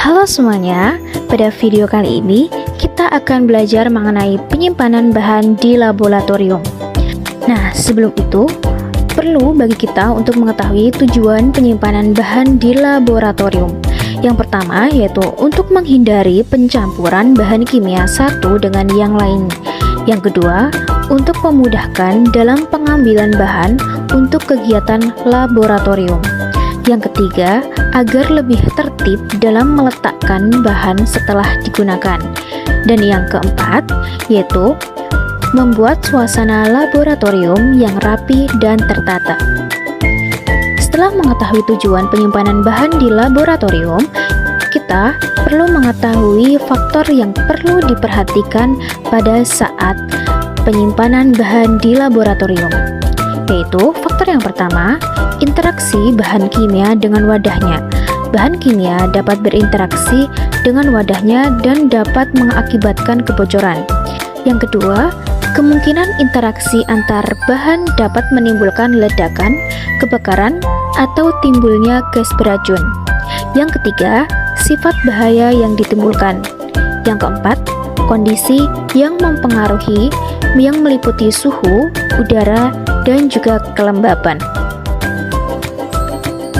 Halo semuanya, pada video kali ini kita akan belajar mengenai penyimpanan bahan di laboratorium. Nah, sebelum itu, perlu bagi kita untuk mengetahui tujuan penyimpanan bahan di laboratorium. Yang pertama yaitu untuk menghindari pencampuran bahan kimia satu dengan yang lain. Yang kedua, untuk memudahkan dalam pengambilan bahan untuk kegiatan laboratorium. Yang ketiga, agar lebih tertib dalam meletakkan bahan setelah digunakan. Dan yang keempat, yaitu membuat suasana laboratorium yang rapi dan tertata. Setelah mengetahui tujuan penyimpanan bahan di laboratorium, kita perlu mengetahui faktor yang perlu diperhatikan pada saat penyimpanan bahan di laboratorium, yaitu faktor yang pertama, interaksi bahan kimia dengan wadahnya. Bahan kimia dapat berinteraksi dengan wadahnya dan dapat mengakibatkan kebocoran. Yang kedua, kemungkinan interaksi antar bahan dapat menimbulkan ledakan, kebakaran, atau timbulnya gas beracun. Yang ketiga, sifat bahaya yang ditimbulkan. Yang keempat, kondisi yang mempengaruhi yang meliputi suhu, udara, dan juga kelembaban.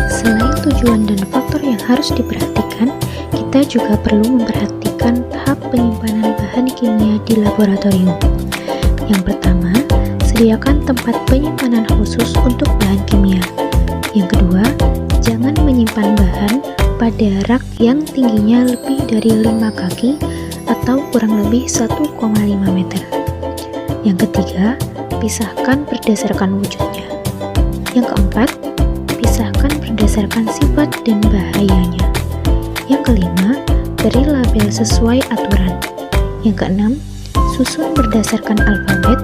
Selain tujuan dan faktor yang harus diperhatikan, kita juga perlu memperhatikan tahap penyimpanan bahan kimia di laboratorium. Yang pertama, sediakan tempat penyimpanan khusus untuk bahan kimia. Yang kedua, jangan menyimpan bahan pada rak yang tingginya lebih dari 5 kaki atau kurang lebih 1,5 meter. Yang ketiga, pisahkan berdasarkan wujudnya. Yang keempat, pisahkan berdasarkan sifat dan bahayanya. Yang kelima, beri label sesuai aturan. Yang keenam, susun berdasarkan alfabet.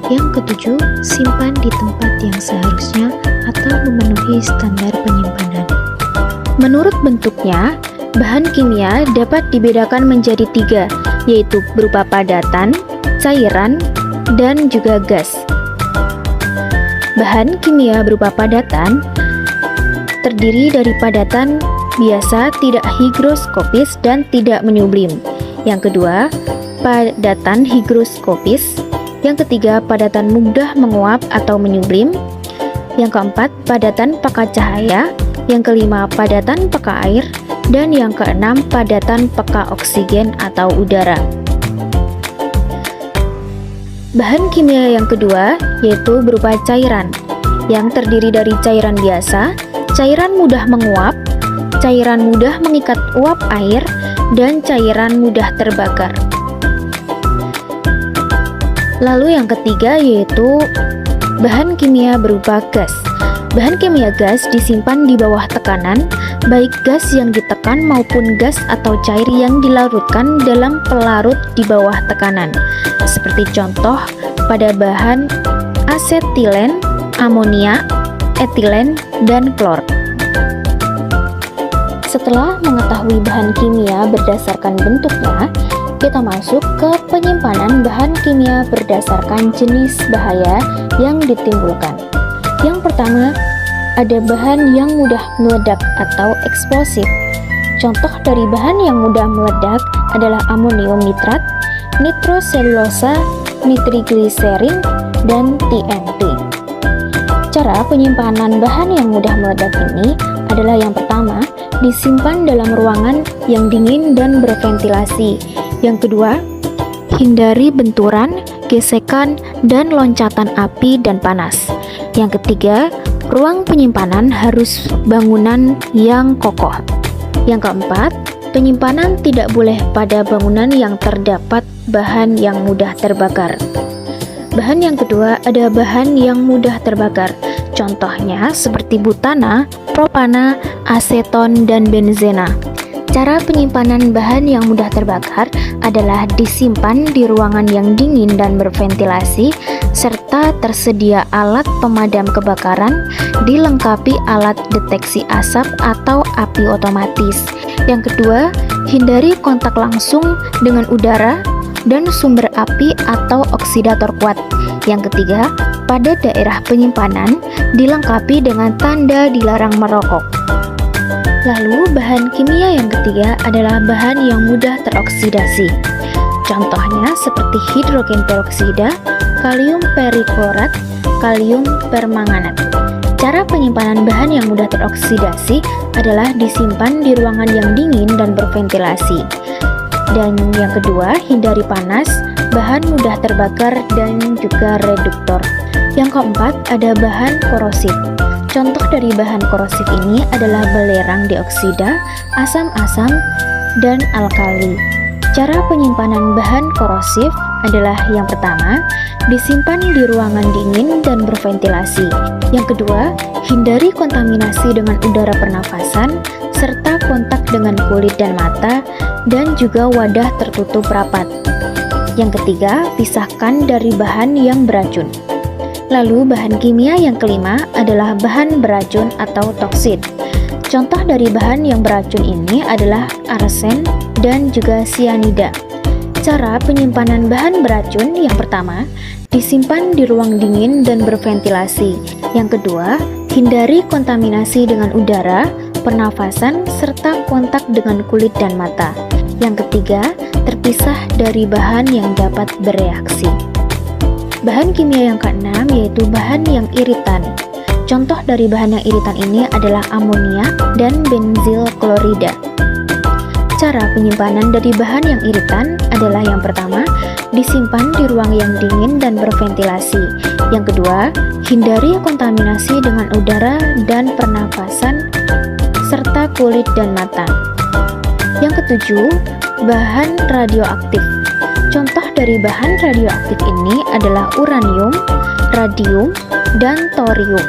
Yang ketujuh, simpan di tempat yang seharusnya atau memenuhi standar penyimpanan. Menurut bentuknya, bahan kimia dapat dibedakan menjadi 3, yaitu berupa padatan, cairan, dan juga gas. Bahan kimia berupa padatan terdiri dari padatan biasa, tidak higroskopis, dan tidak menyublim. Yang kedua, padatan higroskopis. Yang ketiga, padatan mudah menguap atau menyublim. Yang keempat, padatan peka cahaya. Yang kelima, padatan peka air. Dan yang keenam, padatan peka oksigen atau udara. Bahan kimia yang kedua yaitu berupa cairan, yang terdiri dari cairan biasa, cairan mudah menguap, cairan mudah mengikat uap air, dan cairan mudah terbakar. Lalu yang ketiga yaitu bahan kimia berupa gas. Bahan kimia gas disimpan di bawah tekanan, baik gas yang ditekan maupun gas atau cair yang dilarutkan dalam pelarut di bawah tekanan. Seperti contoh pada bahan asetilen, amonia, etilen, dan klor. Setelah mengetahui bahan kimia berdasarkan bentuknya, kita masuk ke penyimpanan bahan kimia berdasarkan jenis bahaya yang ditimbulkan. Yang pertama, ada bahan yang mudah meledak atau eksplosif. Contoh dari bahan yang mudah meledak adalah amonium nitrat, nitroselulosa, nitrigliserin, dan TNT. Cara penyimpanan bahan yang mudah meledak ini adalah yang pertama, disimpan dalam ruangan yang dingin dan berventilasi. Yang kedua, hindari benturan, gesekan, dan loncatan api dan panas. Yang ketiga, ruang penyimpanan harus bangunan yang kokoh. Yang keempat, penyimpanan tidak boleh pada bangunan yang terdapat bahan yang mudah terbakar. Bahan yang kedua ada bahan yang mudah terbakar. Contohnya seperti butana, propana, aseton, dan benzena. Cara penyimpanan bahan yang mudah terbakar adalah disimpan di ruangan yang dingin dan berventilasi, serta tersedia alat pemadam kebakaran, dilengkapi alat deteksi asap atau api otomatis. Yang kedua, hindari kontak langsung dengan udara, dan sumber api atau oksidator kuat. Yang ketiga, pada daerah penyimpanan dilengkapi dengan tanda dilarang merokok. Lalu, bahan kimia yang ketiga adalah bahan yang mudah teroksidasi. Contohnya seperti hidrogen peroksida, kalium periklorat, kalium permanganat. Cara penyimpanan bahan yang mudah teroksidasi adalah disimpan di ruangan yang dingin dan berventilasi. Dan yang kedua, hindari panas, bahan mudah terbakar, dan juga reduktor. Yang keempat, ada bahan korosif. Contoh dari bahan korosif ini adalah belerang dioksida, asam-asam, dan alkali. Cara penyimpanan bahan korosif adalah yang pertama, disimpan di ruangan dingin dan berventilasi. Yang kedua, hindari kontaminasi dengan udara pernafasan, serta kontak dengan kulit dan mata, dan juga wadah tertutup rapat. Yang ketiga, pisahkan dari bahan yang beracun. Lalu bahan kimia yang kelima adalah bahan beracun atau toksid. Contoh dari bahan yang beracun ini adalah arsen dan juga sianida. Cara penyimpanan bahan beracun yang pertama, disimpan di ruang dingin dan berventilasi. Yang kedua, hindari kontaminasi dengan udara, pernafasan, serta kontak dengan kulit dan mata. Yang ketiga, terpisah dari bahan yang dapat bereaksi. Bahan kimia yang keenam yaitu bahan yang iritan. Contoh dari bahan yang iritan ini adalah amonia dan benzil klorida. Cara penyimpanan dari bahan yang iritan adalah yang pertama, disimpan di ruang yang dingin dan berventilasi. Yang kedua, hindari kontaminasi dengan udara dan pernafasan serta kulit dan mata. Yang ketujuh, bahan radioaktif. Contoh dari bahan radioaktif ini adalah uranium, radium, dan thorium.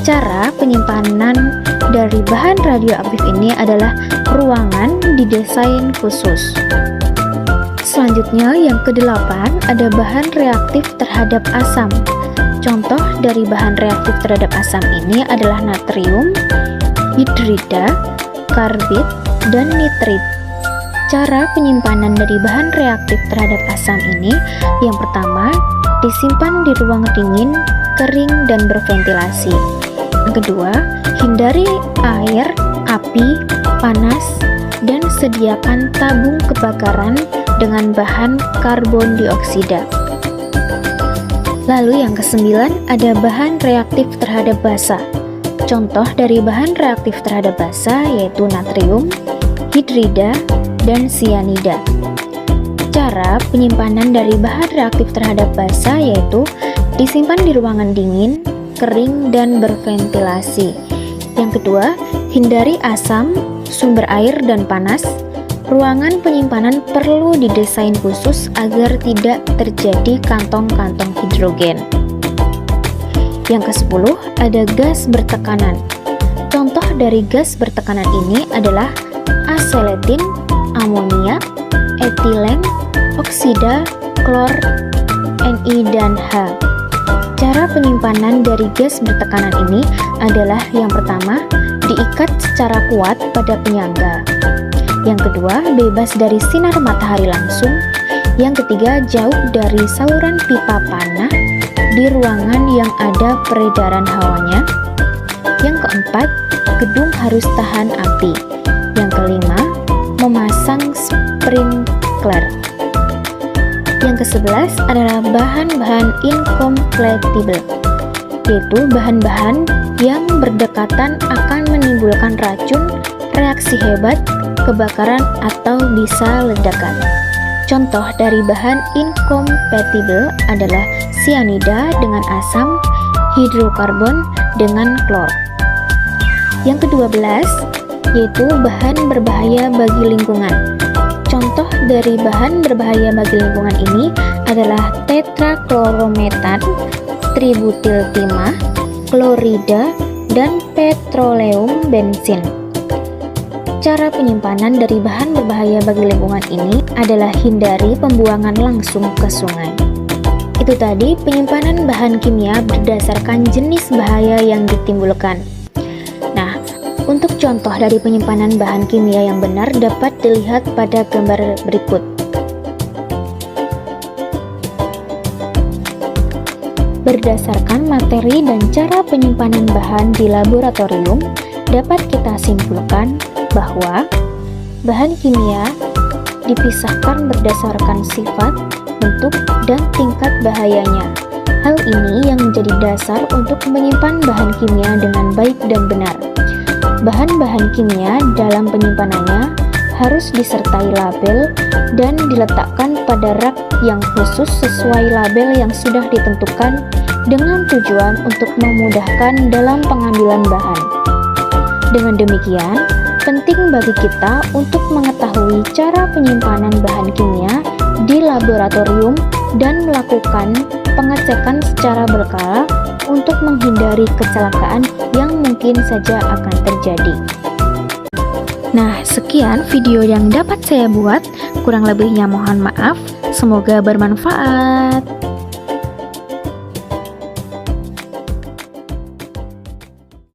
Cara penyimpanan dari bahan radioaktif ini adalah ruangan didesain khusus. Selanjutnya yang kedelapan ada bahan reaktif terhadap asam. Contoh dari bahan reaktif terhadap asam ini adalah natrium, hidrida, karbid, dan nitrit. Cara penyimpanan dari bahan reaktif terhadap asam ini yang pertama, disimpan di ruang dingin, kering, dan berventilasi. Yang kedua, hindari air, api, panas, dan sediakan tabung kebakaran dengan bahan karbon dioksida. Lalu yang kesembilan ada bahan reaktif terhadap basa. Contoh dari bahan reaktif terhadap basa yaitu natrium, hidrida, dan sianida. Cara penyimpanan dari bahan reaktif terhadap basa yaitu disimpan di ruangan dingin, kering, dan berventilasi. Yang kedua, hindari asam, sumber air, dan panas. Ruangan penyimpanan perlu didesain khusus agar tidak terjadi kantong-kantong hidrogen. Yang ke-10 ada gas bertekanan. Contoh dari gas bertekanan ini adalah aseletin, amonia, etilen, oksida, klor, Ni, dan H. Cara penyimpanan dari gas bertekanan ini adalah yang pertama, diikat secara kuat pada penyangga. Yang kedua, bebas dari sinar matahari langsung. Yang ketiga, jauh dari saluran pipa panah di ruangan yang ada peredaran hawanya. Yang keempat, gedung harus tahan api. Yang kelima, memasang sprinkler. Yang ke-11 adalah bahan-bahan incompatible, yaitu bahan-bahan yang berdekatan akan menimbulkan racun, reaksi hebat, kebakaran, atau bisa ledakan. Contoh dari bahan incompatible adalah sianida dengan asam, hidrokarbon dengan klor. Yang ke-12 yaitu bahan berbahaya bagi lingkungan. Contoh dari bahan berbahaya bagi lingkungan ini adalah tetraklorometan, tributil timah, klorida, dan petroleum bensin. Cara penyimpanan dari bahan berbahaya bagi lingkungan ini adalah hindari pembuangan langsung ke sungai. Itu tadi penyimpanan bahan kimia berdasarkan jenis bahaya yang ditimbulkan. Nah, untuk contoh dari penyimpanan bahan kimia yang benar dapat dilihat pada gambar berikut. Berdasarkan materi dan cara penyimpanan bahan di laboratorium, dapat kita simpulkan bahwa bahan kimia dipisahkan berdasarkan sifat, bentuk, dan tingkat bahayanya. Hal ini yang menjadi dasar untuk menyimpan bahan kimia dengan baik dan benar. Bahan-bahan kimia dalam penyimpanannya harus disertai label dan diletakkan pada rak yang khusus sesuai label yang sudah ditentukan dengan tujuan untuk memudahkan dalam pengambilan bahan. Dengan demikian, penting bagi kita untuk mengetahui cara penyimpanan bahan kimia di laboratorium dan melakukan pengecekan secara berkala untuk menghindari kecelakaan yang mungkin saja akan terjadi. Nah, sekian video yang dapat saya buat. Kurang lebihnya mohon maaf. Semoga bermanfaat.